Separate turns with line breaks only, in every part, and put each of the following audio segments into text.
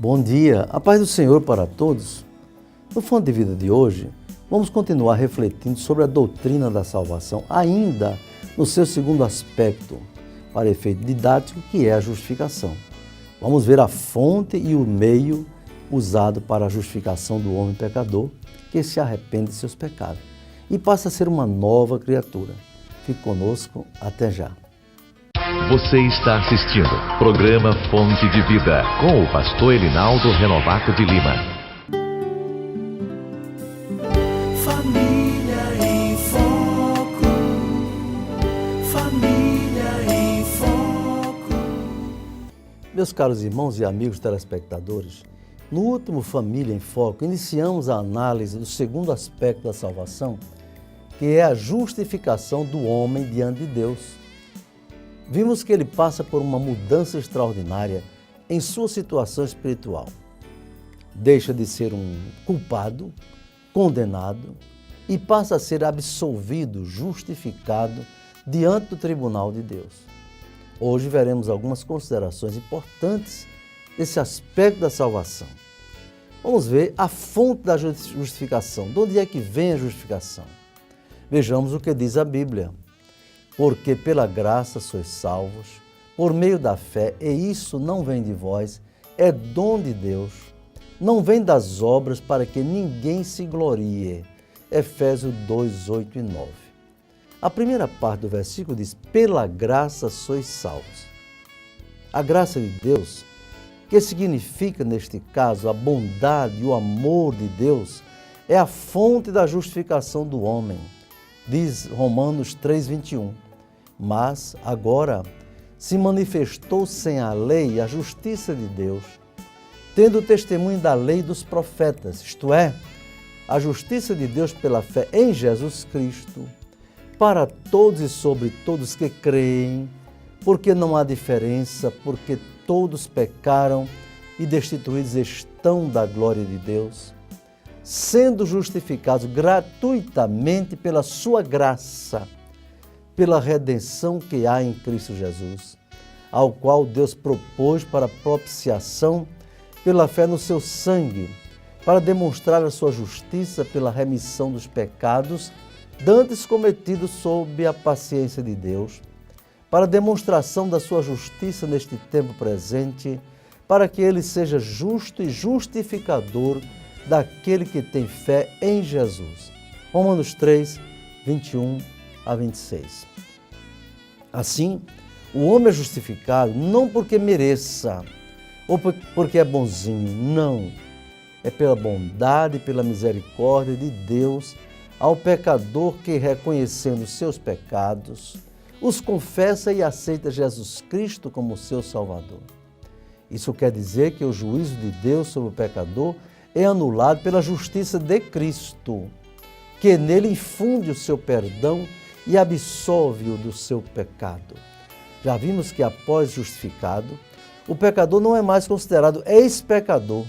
Bom dia, a paz do Senhor para todos. No Fonte de Vida de hoje, vamos continuar refletindo sobre a doutrina da salvação, ainda no seu segundo aspecto, para efeito didático, que é a justificação. Vamos ver a fonte e o meio usado para a justificação do homem pecador, que se arrepende de seus pecados e passa a ser uma nova criatura. Fique conosco, até já.
Você está assistindo programa Fonte de Vida, com o pastor Elinaldo Renovato de Lima.
Família em Foco. Família em Foco.
Meus caros irmãos e amigos telespectadores, no último Família em Foco, iniciamos a análise do segundo aspecto da salvação, que é a justificação do homem diante de Deus. Vimos que ele passa por uma mudança extraordinária em sua situação espiritual. Deixa de ser um culpado, condenado, e passa a ser absolvido, justificado diante do tribunal de Deus. Hoje veremos algumas considerações importantes desse aspecto da salvação. Vamos ver a fonte da justificação. De onde é que vem a justificação? Vejamos o que diz a Bíblia. Porque pela graça sois salvos, por meio da fé, e isso não vem de vós, é dom de Deus. Não vem das obras para que ninguém se glorie. Efésios 2, 8 e 9. A primeira parte do versículo diz, pela graça sois salvos. A graça de Deus, que significa neste caso a bondade e o amor de Deus, é a fonte da justificação do homem. Diz Romanos 3, 21. Mas agora se manifestou sem a lei a justiça de Deus, tendo o testemunho da lei e dos profetas, isto é, a justiça de Deus pela fé em Jesus Cristo, para todos e sobre todos que creem, porque não há diferença, porque todos pecaram e destituídos estão da glória de Deus, sendo justificados gratuitamente pela sua graça, pela redenção que há em Cristo Jesus, ao qual Deus propôs para propiciação pela fé no seu sangue, para demonstrar a sua justiça pela remissão dos pecados dantes cometidos sob a paciência de Deus, para demonstração da sua justiça neste tempo presente, para que ele seja justo e justificador daquele que tem fé em Jesus. Romanos 3, 21 a 26. Assim, o homem é justificado não porque mereça ou porque é bonzinho, não. É pela bondade e pela misericórdia de Deus ao pecador que, reconhecendo seus pecados, os confessa e aceita Jesus Cristo como seu Salvador. Isso quer dizer que o juízo de Deus sobre o pecador é anulado pela justiça de Cristo, que nele infunde o seu perdão e absolve-o do seu pecado. Já vimos que após justificado, o pecador não é mais considerado ex-pecador,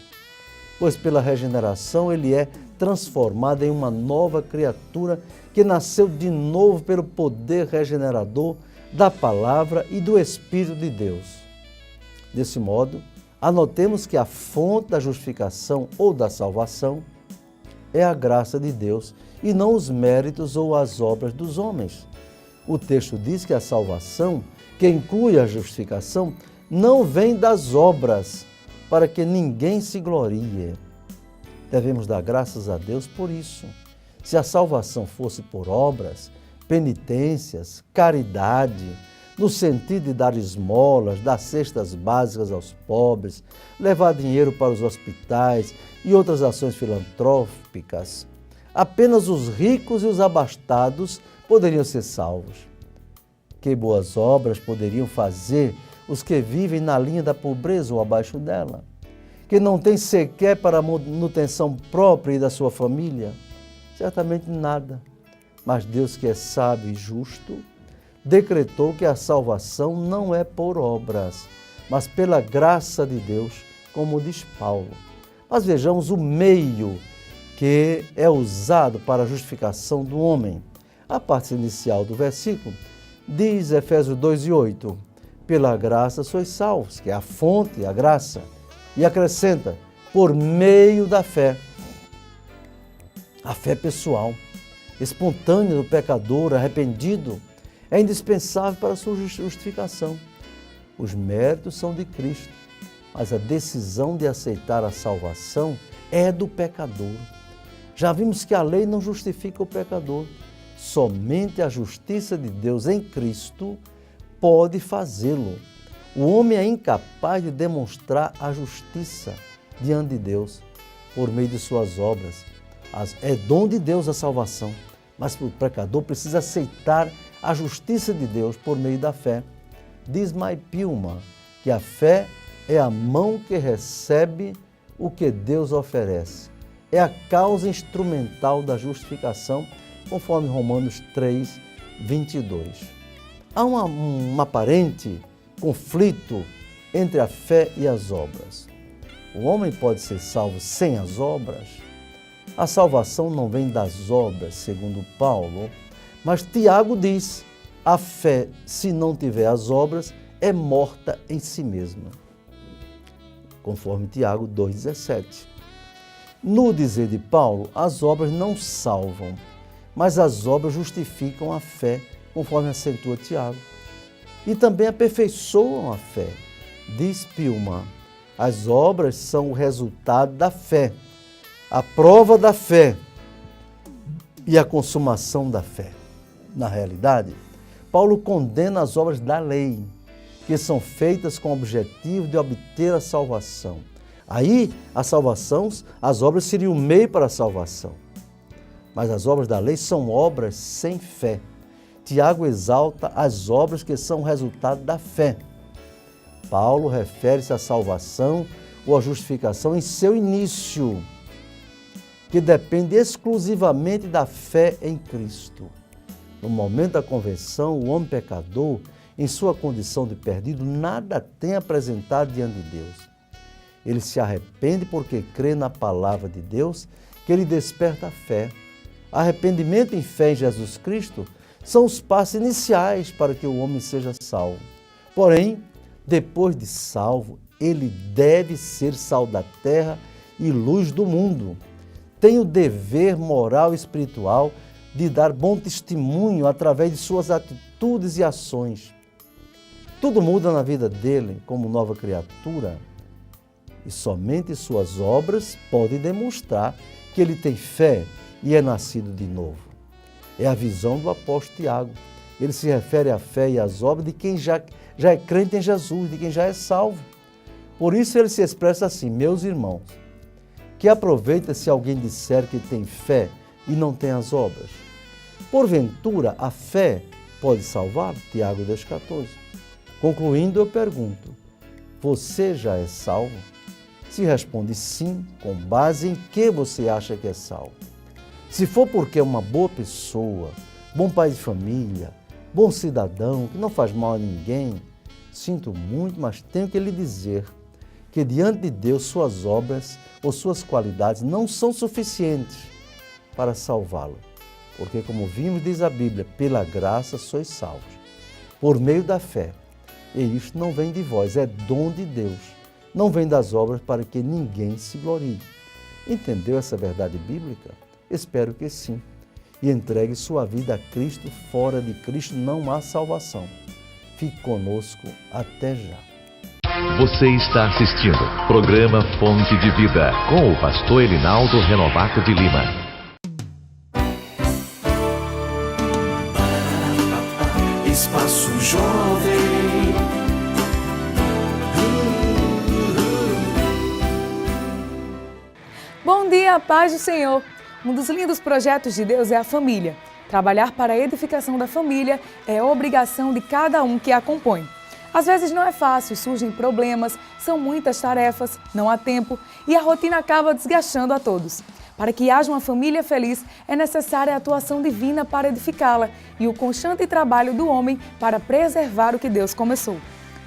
pois pela regeneração ele é transformado em uma nova criatura que nasceu de novo pelo poder regenerador da palavra e do Espírito de Deus. Desse modo, anotemos que a fonte da justificação ou da salvação é a graça de Deus e não os méritos ou as obras dos homens. O texto diz que a salvação, que inclui a justificação, não vem das obras, para que ninguém se glorie. Devemos dar graças a Deus por isso. Se a salvação fosse por obras, penitências, caridade, no sentido de dar esmolas, dar cestas básicas aos pobres, levar dinheiro para os hospitais e outras ações filantrópicas, apenas os ricos e os abastados poderiam ser salvos. Que boas obras poderiam fazer os que vivem na linha da pobreza ou abaixo dela, que não têm sequer para a manutenção própria e da sua família? Certamente nada. Mas Deus, que é sábio e justo, decretou que a salvação não é por obras, mas pela graça de Deus, como diz Paulo. Mas vejamos o meio que é usado para a justificação do homem. A parte inicial do versículo diz, Efésios 2 e 8, pela graça sois salvos, que é a fonte, a graça, E acrescenta, por meio da fé. A fé pessoal, espontânea do pecador arrependido, é indispensável para a sua justificação. Os méritos são de Cristo, mas a decisão de aceitar a salvação é do pecador. Já vimos que a lei não justifica o pecador. Somente a justiça de Deus em Cristo pode fazê-lo. O homem é incapaz de demonstrar a justiça diante de Deus por meio de suas obras. É dom de Deus a salvação, mas o pecador precisa aceitar a justiça de Deus por meio da fé. Diz Mai Pilma que a fé é a mão que recebe o que Deus oferece. É a causa instrumental da justificação, conforme Romanos 3, 22. Há um aparente conflito entre a fé e as obras. O homem pode ser salvo sem as obras? A salvação não vem das obras, segundo Paulo, mas Tiago diz, a fé, se não tiver as obras, é morta em si mesma, conforme Tiago 2,17. No dizer de Paulo, as obras não salvam, mas as obras justificam a fé, conforme acentua Tiago. E também aperfeiçoam a fé. Diz Pilma, as obras são o resultado da fé, a prova da fé e a consumação da fé. Na realidade, Paulo condena as obras da lei, que são feitas com o objetivo de obter a salvação. Aí, a salvação, as obras seriam o meio para a salvação. Mas as obras da lei são obras sem fé. Tiago exalta as obras que são o resultado da fé. Paulo refere-se à salvação ou à justificação em seu início, que depende exclusivamente da fé em Cristo. No momento da conversão, o homem pecador, em sua condição de perdido, nada tem apresentado diante de Deus. Ele se arrepende porque crê na palavra de Deus, que ele desperta a fé. Arrependimento e fé em Jesus Cristo são os passos iniciais para que o homem seja salvo. Porém, depois de salvo, ele deve ser sal da terra e luz do mundo. Tem o dever moral e espiritual de dar bom testemunho através de suas atitudes e ações. Tudo muda na vida dele como nova criatura e somente suas obras podem demonstrar que ele tem fé e é nascido de novo. É a visão do apóstolo Tiago. Ele se refere à fé e às obras de quem já é crente em Jesus, de quem já é salvo. Por isso ele se expressa assim, meus irmãos, que aproveita se alguém disser que tem fé e não tem as obras. Porventura, a fé pode salvar? Tiago 2,14. Concluindo, eu pergunto, você já é salvo? Se responde sim, com base em que você acha que é salvo? Se for porque é uma boa pessoa, bom pai de família, bom cidadão, que não faz mal a ninguém, sinto muito, mas tenho que lhe dizer que diante de Deus suas obras ou suas qualidades não são suficientes para salvá-lo. Porque, como vimos, diz a Bíblia, pela graça sois salvos, por meio da fé. E isto não vem de vós, é dom de Deus. Não vem das obras para que ninguém se glorie. Entendeu essa verdade bíblica? Espero que sim. E entregue sua vida a Cristo. Fora de Cristo não há salvação. Fique conosco até já.
Você está assistindo programa Fonte de Vida com o pastor Elinaldo Renovato de Lima.
Espaço Jovem.
Bom dia, paz do Senhor. Um dos lindos projetos de Deus é a família. Trabalhar para a edificação da família é obrigação de cada um que a compõe. Às vezes não é fácil, surgem problemas, são muitas tarefas, não há tempo e a rotina acaba desgastando a todos. Para que haja uma família feliz, é necessária a atuação divina para edificá-la e o constante trabalho do homem para preservar o que Deus começou.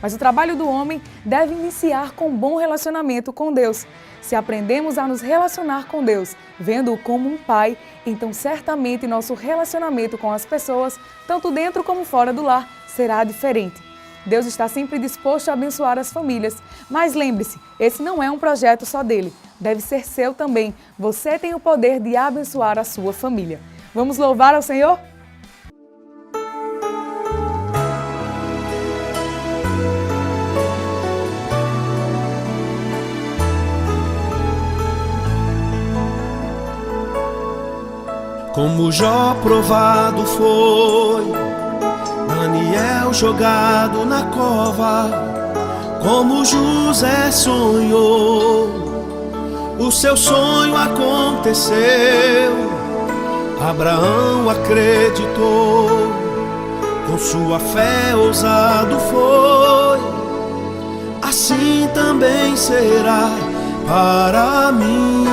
Mas o trabalho do homem deve iniciar com um bom relacionamento com Deus. Se aprendemos a nos relacionar com Deus, vendo-o como um pai, então certamente nosso relacionamento com as pessoas, tanto dentro como fora do lar, será diferente. Deus está sempre disposto a abençoar as famílias. Mas lembre-se, esse não é um projeto só dele, deve ser seu também. Você tem o poder de abençoar a sua família. Vamos louvar ao Senhor?
Como Jó provado foi, Daniel jogado na cova, como José sonhou, o seu sonho aconteceu. Abraão acreditou, com sua fé ousado foi. Assim também será para mim.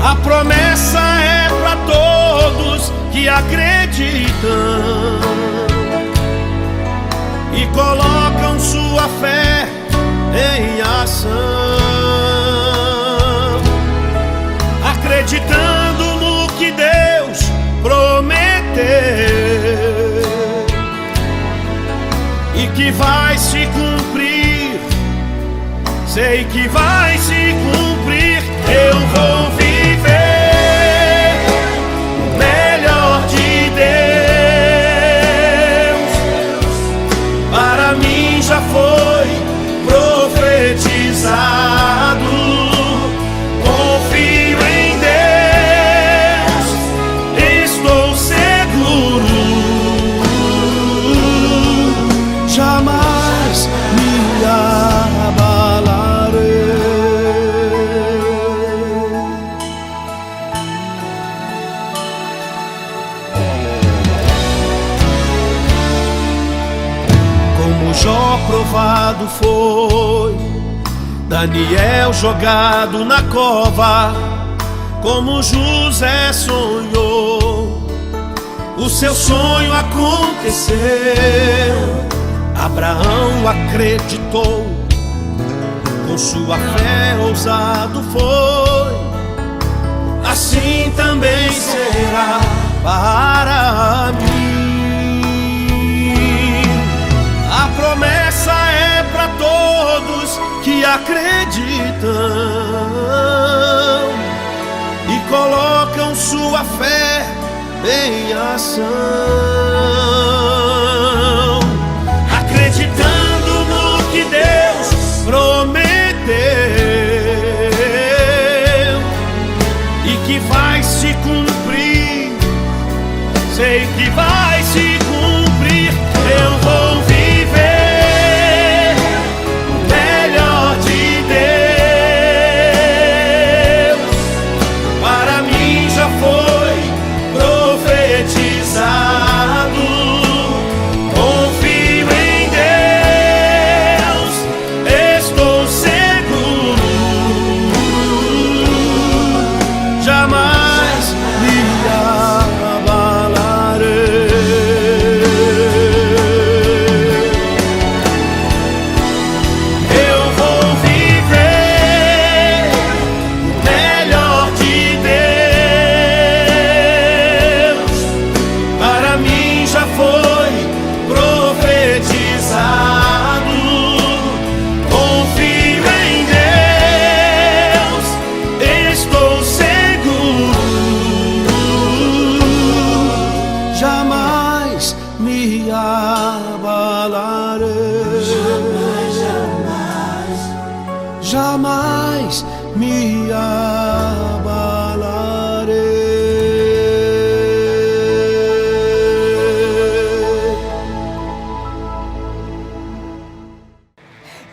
A promessa é para todos que acreditam e colocam sua fé em ação, acreditando no que Deus prometeu e que vai se cumprir. Sei que vai se cumprir. Eu vou viver o melhor de Deus. Para mim já foi profetizado. Confio em Deus, estou seguro. Jamais me abalarei. Como Jó provado foi, Daniel jogado na cova, como José sonhou, o seu sonho aconteceu. Abraão acreditou, com sua fé ousado foi. Assim também será para mim. A promessa é para todos que acreditam e colocam sua fé em ação, acreditando no que Deus prometeu e que vai se cumprir. Sei que vai se cumprir. Eu vou viver o melhor de Deus. Para mim já foi profetizado. Confio em Deus, estou seguro. Jamais me abalarei. Eu vou viver o melhor de Deus. Para mim já foi profetizado. Confio em Deus, estou seguro. Jamais me abalarei. Jamais me abalarei.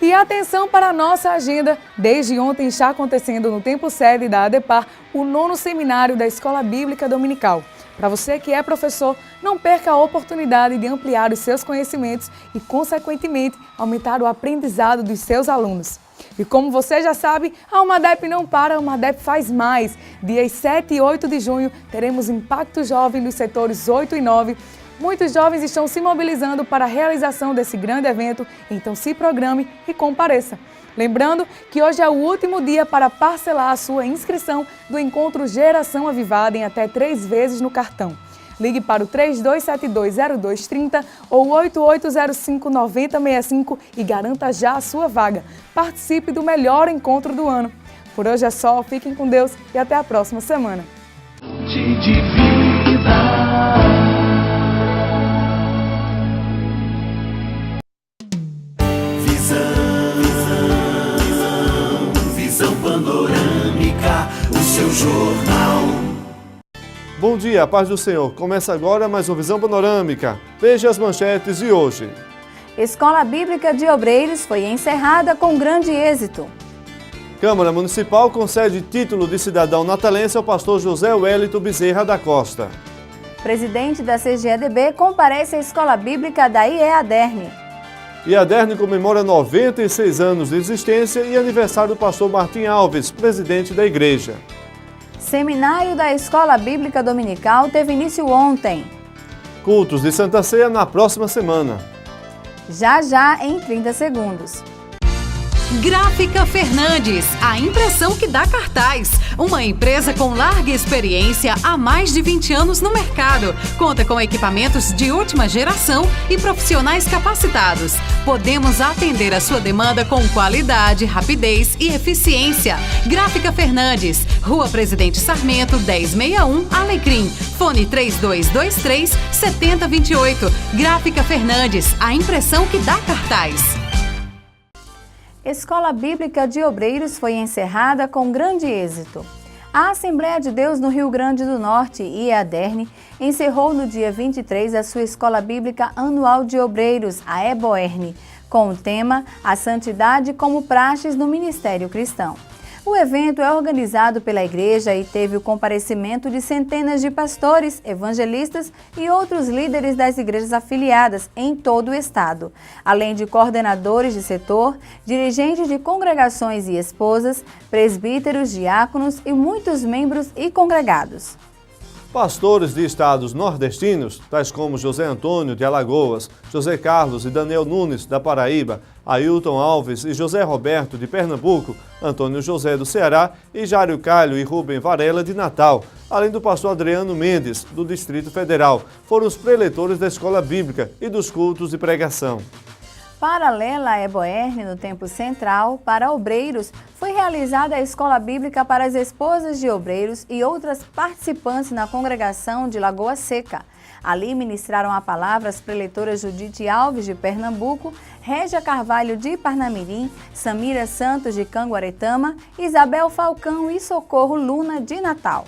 E atenção para a nossa agenda. Desde ontem está acontecendo no Templo Sede da ADEPAR o 9º seminário da Escola Bíblica Dominical. Para você que é professor, não perca a oportunidade de ampliar os seus conhecimentos e, consequentemente, aumentar o aprendizado dos seus alunos. E como você já sabe, a Almadep não para, a Almadep faz mais. Dias 7 e 8 de junho teremos Impacto Jovem nos setores 8 e 9. Muitos jovens estão se mobilizando para a realização desse grande evento, então se programe e compareça. Lembrando que hoje é o último dia para parcelar a sua inscrição do Encontro Geração Avivada em até 3 vezes no cartão. Ligue para o 32720230 ou 8805-9065 e garanta já a sua vaga. Participe do melhor encontro do ano. Por hoje é só, fiquem com Deus e até a próxima semana.
Visão panorâmica, o seu jornal.
Bom dia, paz do Senhor. Começa agora mais uma Visão Panorâmica. Veja as manchetes de hoje.
Escola Bíblica de Obreiros foi encerrada com grande êxito.
Câmara Municipal concede título de cidadão natalense ao pastor José Wellington Bezerra da Costa.
Presidente da CGADB comparece à Escola Bíblica da IEADERN.
IEADERN comemora 96 anos de existência e aniversário do pastor Martim Alves, presidente da igreja.
Seminário da Escola Bíblica Dominical teve início ontem.
Cultos de Santa Ceia na próxima semana.
Já em 30 segundos.
Gráfica Fernandes, a impressão que dá cartaz. Uma empresa com larga experiência há mais de 20 anos no mercado. Conta com equipamentos de última geração e profissionais capacitados. Podemos atender a sua demanda com qualidade, rapidez e eficiência. Gráfica Fernandes, Rua Presidente Sarmento, 1061, Alecrim. Fone 3223-7028. Gráfica Fernandes, a impressão que dá cartaz.
Escola Bíblica de Obreiros foi encerrada com grande êxito. A Assembleia de Deus no Rio Grande do Norte, IEADERN, encerrou no dia 23 a sua Escola Bíblica Anual de Obreiros, a EBOERN, com o tema A Santidade como Praxes no Ministério Cristão. O evento é organizado pela igreja e teve o comparecimento de centenas de pastores, evangelistas e outros líderes das igrejas afiliadas em todo o estado, além de coordenadores de setor, dirigentes de congregações e esposas, presbíteros, diáconos e muitos membros e congregados.
Pastores de estados nordestinos, tais como José Antônio de Alagoas, José Carlos e Daniel Nunes da Paraíba, Ailton Alves e José Roberto de Pernambuco, Antônio José do Ceará e Jário Calho e Rubem Varela de Natal, além do pastor Adriano Mendes, do Distrito Federal, foram os preletores da Escola Bíblica e dos cultos de pregação.
Paralela à EBOERN, no Templo Central, para obreiros, foi realizada a Escola Bíblica para as esposas de obreiros e outras participantes na congregação de Lagoa Seca. Ali ministraram a palavra as preletoras Judite Alves, de Pernambuco, Régia Carvalho, de Parnamirim, Samira Santos, de Canguaretama, Isabel Falcão e Socorro Luna, de Natal.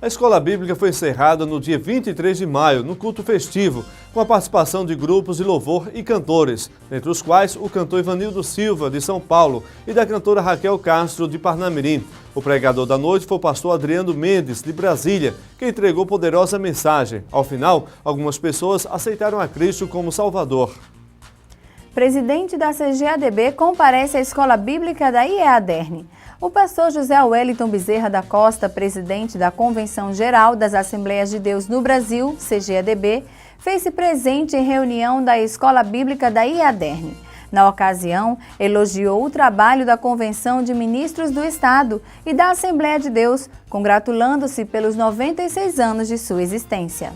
A Escola Bíblica foi encerrada no dia 23 de maio, no culto festivo, com a participação de grupos de louvor e cantores, entre os quais o cantor Ivanildo Silva, de São Paulo, e da cantora Raquel Castro, de Parnamirim. O pregador da noite foi o pastor Adriano Mendes, de Brasília, que entregou poderosa mensagem. Ao final, algumas pessoas aceitaram a Cristo como Salvador.
Presidente da CGADB comparece à Escola Bíblica da IEADERN. O pastor José Wellington Bezerra da Costa, presidente da Convenção Geral das Assembleias de Deus no Brasil, CGADB, fez-se presente em reunião da Escola Bíblica da IEADERN. Na ocasião, elogiou o trabalho da Convenção de Ministros do Estado e da Assembleia de Deus, congratulando-se pelos 96 anos de sua existência.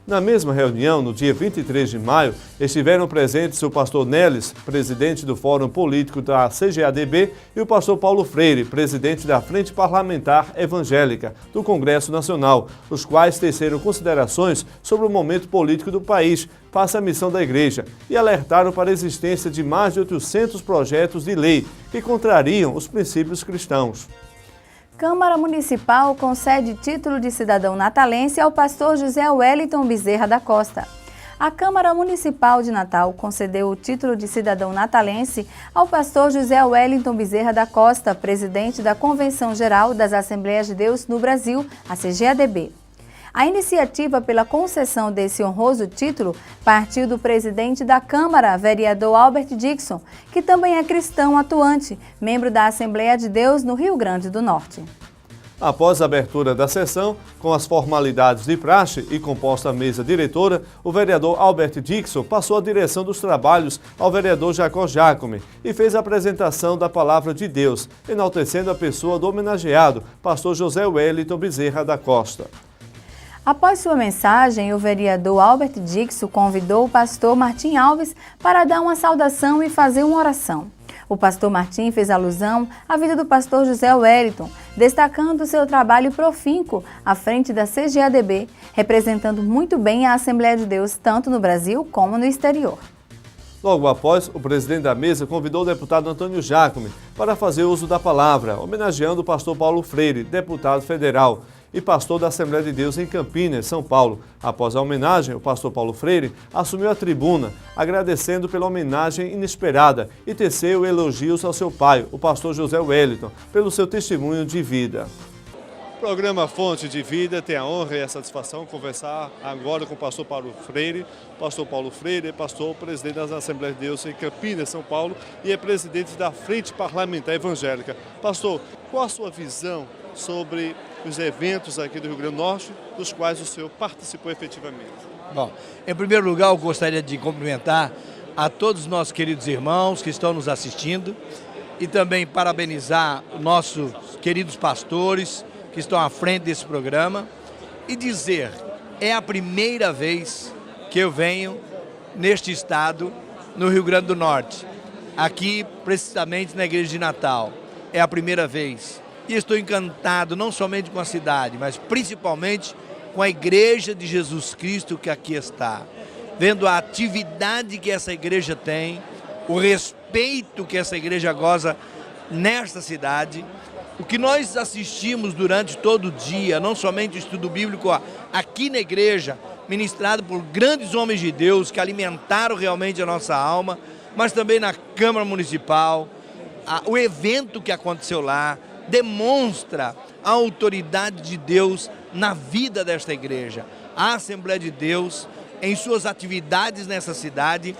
Na mesma reunião, no dia 23 de maio, estiveram presentes o pastor Neles, presidente do Fórum Político da CGADB, e o pastor Paulo Freire, presidente da Frente Parlamentar Evangélica do Congresso Nacional, os quais teceram considerações sobre o momento político do país, face à missão da igreja, e alertaram para a existência de mais de 800 projetos de lei que contrariam os princípios cristãos.
Câmara Municipal concede título de cidadão natalense ao pastor José Wellington Bezerra da Costa. A Câmara Municipal de Natal concedeu o título de cidadão natalense ao pastor José Wellington Bezerra da Costa, presidente da Convenção Geral das Assembleias de Deus no Brasil, a CGADB. A iniciativa pela concessão desse honroso título partiu do presidente da Câmara, vereador Albert Dixon, que também é cristão atuante, membro da Assembleia de Deus no Rio Grande do Norte.
Após a abertura da sessão, com as formalidades de praxe e composta a mesa diretora, o vereador Albert Dixon passou a direção dos trabalhos ao vereador Jacó Jacome e fez a apresentação da Palavra de Deus, enaltecendo a pessoa do homenageado, pastor José Wellington Bezerra da Costa.
Após sua mensagem, o vereador Albert Dixon convidou o pastor Martim Alves para dar uma saudação e fazer uma oração. O pastor Martim fez alusão à vida do pastor José Wellington, destacando seu trabalho profinco à frente da CGADB, representando muito bem a Assembleia de Deus tanto no Brasil como no exterior.
Logo após, o presidente da mesa convidou o deputado Antônio Jacome para fazer uso da palavra, homenageando o pastor Paulo Freire, deputado federal e pastor da Assembleia de Deus em Campinas, São Paulo. Após a homenagem, o pastor Paulo Freire assumiu a tribuna, agradecendo pela homenagem inesperada e teceu elogios ao seu pai, o pastor José Wellington, pelo seu testemunho de vida. O programa Fonte de Vida tem a honra e a satisfação de conversar agora com o pastor Paulo Freire. O pastor Paulo Freire é pastor presidente da Assembleia de Deus em Campinas, São Paulo, e é presidente da Frente Parlamentar Evangélica. Pastor, qual a sua visão sobre os eventos aqui do Rio Grande do Norte, dos quais o senhor participou efetivamente?
Bom, em primeiro lugar, eu gostaria de cumprimentar a todos os nossos queridos irmãos que estão nos assistindo e também parabenizar os nossos queridos pastores que estão à frente desse programa e dizer, é a primeira vez que eu venho neste estado, no Rio Grande do Norte, aqui precisamente na Igreja de Natal. É a primeira vez. E estou encantado não somente com a cidade, mas principalmente com a Igreja de Jesus Cristo que aqui está. Vendo a atividade que essa igreja tem, o respeito que essa igreja goza nesta cidade, o que nós assistimos durante todo o dia, não somente o estudo bíblico aqui na igreja, ministrado por grandes homens de Deus que alimentaram realmente a nossa alma, mas também na Câmara Municipal, o evento que aconteceu lá, demonstra a autoridade de Deus na vida desta igreja. A Assembleia de Deus, em suas atividades nessa cidade,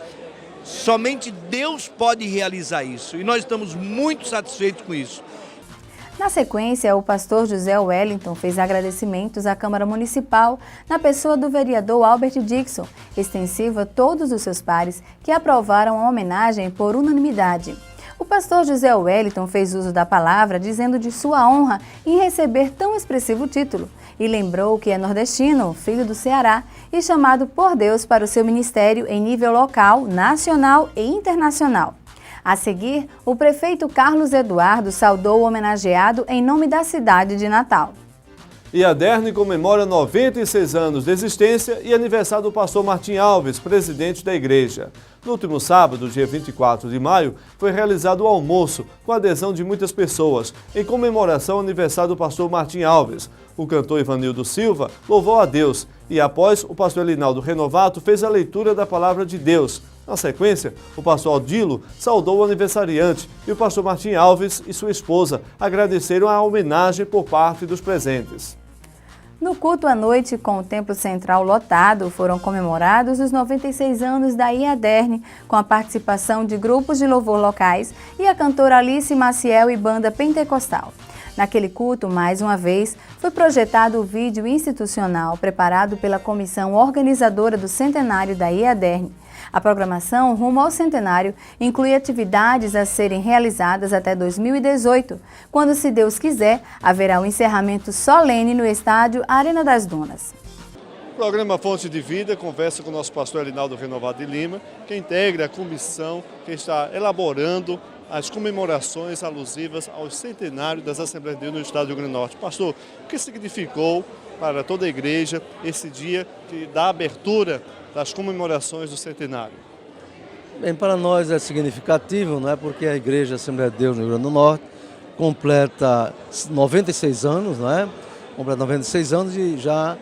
somente Deus pode realizar isso. E nós estamos muito satisfeitos com isso.
Na sequência, o pastor José Wellington fez agradecimentos à Câmara Municipal na pessoa do vereador Albert Dixon, extensivo a todos os seus pares que aprovaram a homenagem por unanimidade. O pastor José Wellington fez uso da palavra dizendo de sua honra em receber tão expressivo título e lembrou que é nordestino, filho do Ceará e chamado por Deus para o seu ministério em nível local, nacional e internacional. A seguir, o prefeito Carlos Eduardo saudou o homenageado em nome da cidade de Natal.
E a Derne comemora 96 anos de existência e aniversário do pastor Martim Alves, presidente da igreja. No último sábado, dia 24 de maio, foi realizado o almoço com a adesão de muitas pessoas, em comemoração ao aniversário do pastor Martim Alves. O cantor Ivanildo Silva louvou a Deus e, após, o pastor Elinaldo Renovato fez a leitura da palavra de Deus. Na sequência, o pastor Aldilo saudou o aniversariante e o pastor Martim Alves e sua esposa agradeceram a homenagem por parte dos presentes.
No culto à noite, com o Templo Central lotado, foram comemorados os 96 anos da IADERN, com a participação de grupos de louvor locais e a cantora Alice Maciel e banda pentecostal. Naquele culto, mais uma vez, foi projetado o vídeo institucional preparado pela comissão organizadora do centenário da IADERN. A programação rumo ao centenário inclui atividades a serem realizadas até 2018, quando, se Deus quiser, haverá um encerramento solene no estádio Arena das Dunas.
O programa Fonte de Vida conversa com o nosso pastor Elinaldo Renovado de Lima, que integra a comissão que está elaborando as comemorações alusivas ao centenário das Assembleias de Deus no estado do Rio Grande do Norte. Pastor, o que significou para toda a igreja esse dia que dá abertura das comemorações do centenário?
Bem, para nós é significativo, não é? Porque a Igreja Assembleia de Deus no Rio Grande do Norte completa 96 anos, não é? Completa 96 anos e já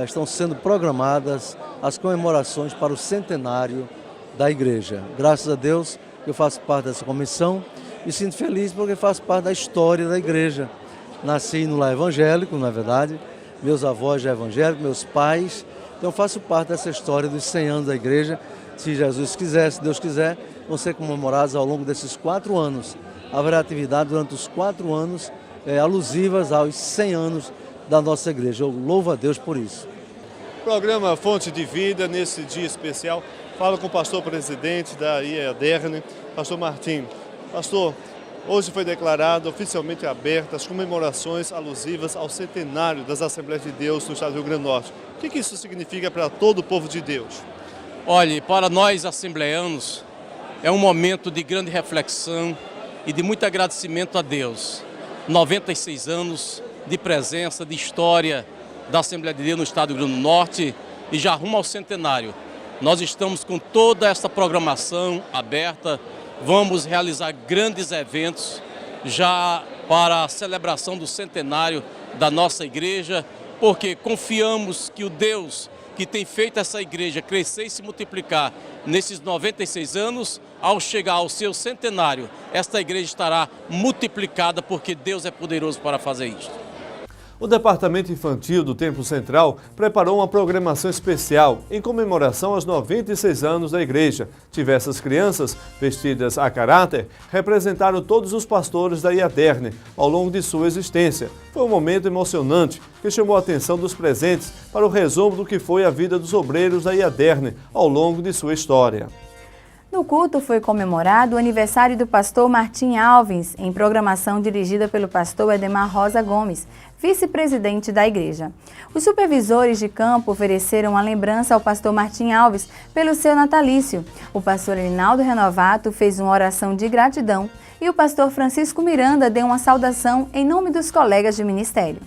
estão sendo programadas as comemorações para o centenário da Igreja. Graças a Deus eu faço parte dessa comissão e sinto feliz porque faço parte da história da Igreja. Nasci no lar evangélico, na verdade, meus avós já evangélicos, meus pais. Então faço parte dessa história dos 100 anos da igreja. Se Jesus quiser, se Deus quiser, vão ser comemorados ao longo desses 4 anos. Haverá atividade durante os 4 anos alusivas aos 100 anos da nossa igreja. Eu louvo a Deus por isso.
Programa Fonte de Vida, nesse dia especial, fala com o pastor presidente da IADERN, pastor Martim. Pastor, Hoje foi declarado oficialmente aberta as comemorações alusivas ao centenário das Assembleias de Deus no estado do Rio Grande do Norte. O que isso significa para todo o povo de Deus?
Olhe, para nós assembleanos, é um momento de grande reflexão e de muito agradecimento a Deus. 96 anos de presença, de história da Assembleia de Deus no estado do Rio Grande do Norte e já rumo ao centenário. Nós estamos com toda essa programação aberta, vamos realizar grandes eventos já para a celebração do centenário da nossa igreja, porque confiamos que o Deus que tem feito essa igreja crescer e se multiplicar nesses 96 anos, ao chegar ao seu centenário, esta igreja estará multiplicada porque Deus é poderoso para fazer isso.
O Departamento Infantil do Templo Central preparou uma programação especial em comemoração aos 96 anos da igreja. Diversas crianças, vestidas a caráter, representaram todos os pastores da IADERNE ao longo de sua existência. Foi um momento emocionante que chamou a atenção dos presentes para o resumo do que foi a vida dos obreiros da IADERNE ao longo de sua história.
No culto foi comemorado o aniversário do pastor Martim Alves, em programação dirigida pelo pastor Edemar Rosa Gomes, vice-presidente da igreja. Os supervisores de campo ofereceram uma lembrança ao pastor Martim Alves pelo seu natalício. O pastor Elinaldo Renovato fez uma oração de gratidão e o pastor Francisco Miranda deu uma saudação em nome dos colegas de ministério.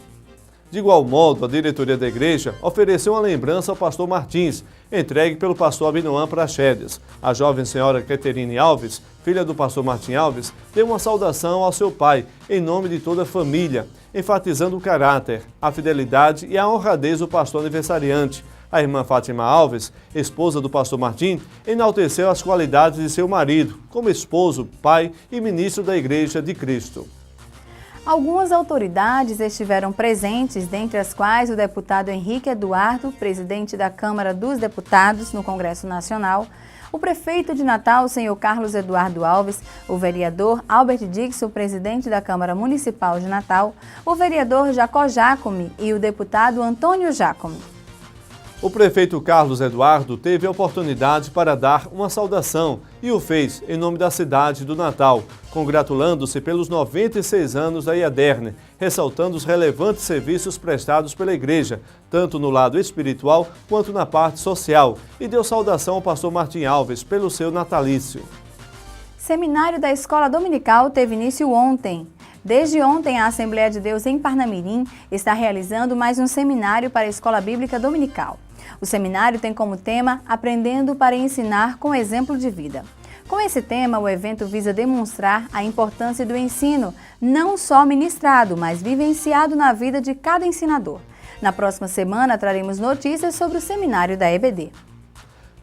De igual modo, a diretoria da igreja ofereceu uma lembrança ao pastor Martins, entregue pelo pastor Abinoam Praxedes. A jovem senhora Caterine Alves, filha do pastor Martim Alves, deu uma saudação ao seu pai, em nome de toda a família, enfatizando o caráter, a fidelidade e a honradez do pastor aniversariante. A irmã Fátima Alves, esposa do pastor Martim, enalteceu as qualidades de seu marido, como esposo, pai e ministro da Igreja de Cristo.
Algumas autoridades estiveram presentes, dentre as quais o deputado Henrique Eduardo, presidente da Câmara dos Deputados no Congresso Nacional, o prefeito de Natal, o senhor Carlos Eduardo Alves, o vereador Albert Dixon, presidente da Câmara Municipal de Natal, o vereador Jacó Jacome e o deputado Antônio Jacome.
O prefeito Carlos Eduardo teve a oportunidade para dar uma saudação e o fez em nome da cidade do Natal, congratulando-se pelos 96 anos da IADERNE, ressaltando os relevantes serviços prestados pela igreja, tanto no lado espiritual quanto na parte social, e deu saudação ao pastor Martim Alves pelo seu natalício.
Seminário da Escola Dominical teve início ontem. Desde ontem, a Assembleia de Deus em Parnamirim está realizando mais um seminário para a Escola Bíblica Dominical. O seminário tem como tema Aprendendo para Ensinar com Exemplo de Vida. Com esse tema, o evento visa demonstrar a importância do ensino, não só ministrado, mas vivenciado na vida de cada ensinador. Na próxima semana, traremos notícias sobre o seminário da EBD.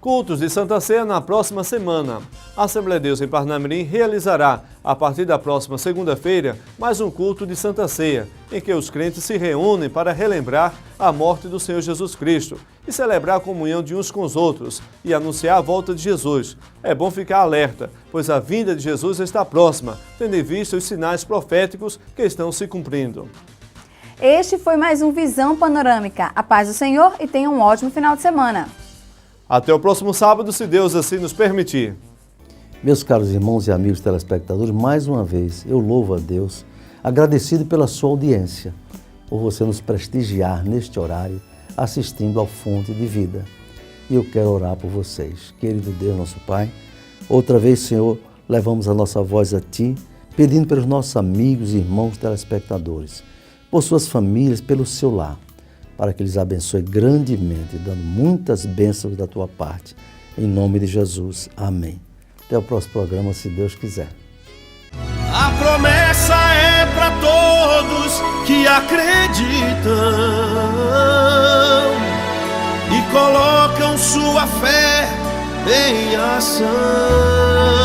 Cultos de Santa Ceia na próxima semana. A Assembleia de Deus em Parnamirim realizará, a partir da próxima segunda-feira, mais um culto de Santa Ceia, em que os crentes se reúnem para relembrar a morte do Senhor Jesus Cristo e celebrar a comunhão de uns com os outros e anunciar a volta de Jesus. É bom ficar alerta, pois a vinda de Jesus está próxima, tendo em vista os sinais proféticos que estão se cumprindo.
Este foi mais um Visão Panorâmica. A paz do Senhor e tenha um ótimo final de semana.
Até o próximo sábado, se Deus assim nos permitir.
Meus caros irmãos e amigos telespectadores, mais uma vez eu louvo a Deus, agradecido pela sua audiência, por você nos prestigiar neste horário, assistindo ao Fonte de Vida. E eu quero orar por vocês. Querido Deus, nosso Pai, outra vez, Senhor, levamos a nossa voz a Ti, pedindo pelos nossos amigos e irmãos telespectadores, por suas famílias, pelo seu lar, para que eles abençoe grandemente, dando muitas bênçãos da Tua parte. Em nome de Jesus. Amém. Até o próximo programa, se Deus quiser.
A promessa é para todos que acreditam e colocam sua fé em ação.